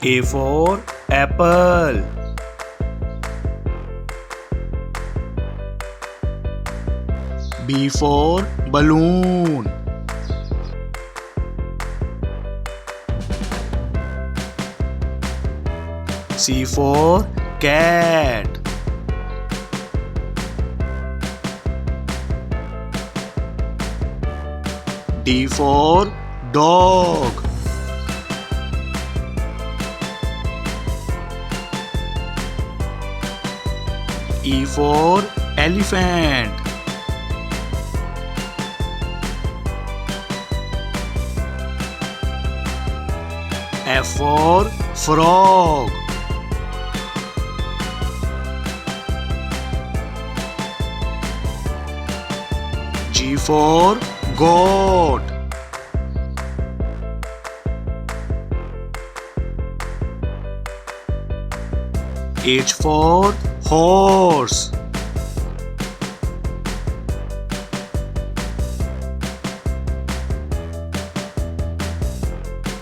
A for apple. B for balloon. C for cat. D for dog. E for elephant. F for frog. G for goat. H for horse.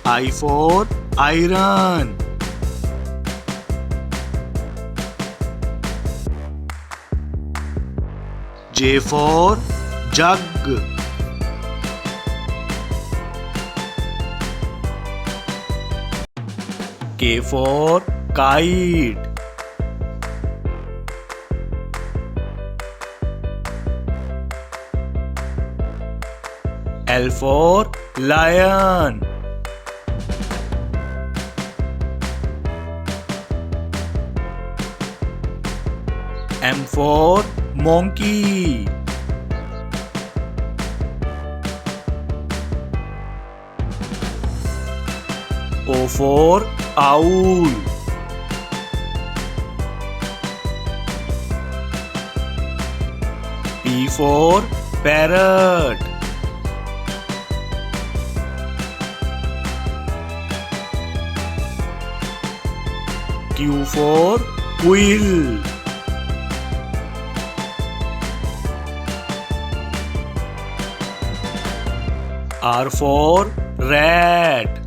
I for iron. J for jug. K for kite. L for lion. M for monkey. O for owl. P for parrot. Q for quill. R for rat.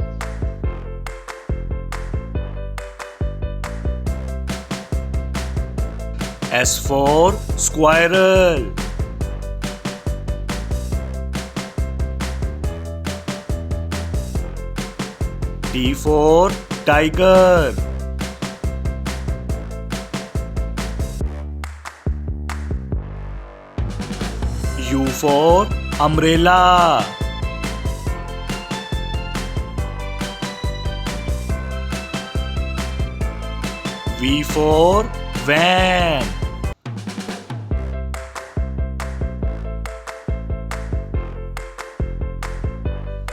S for squirrel. T for tiger. U for umbrella. V for van.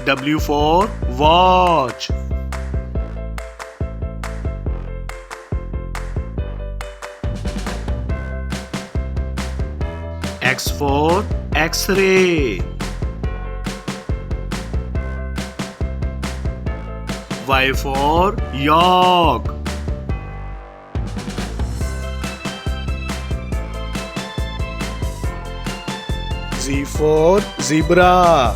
W for watch. X for X-ray. Y for yolk. Z for zebra.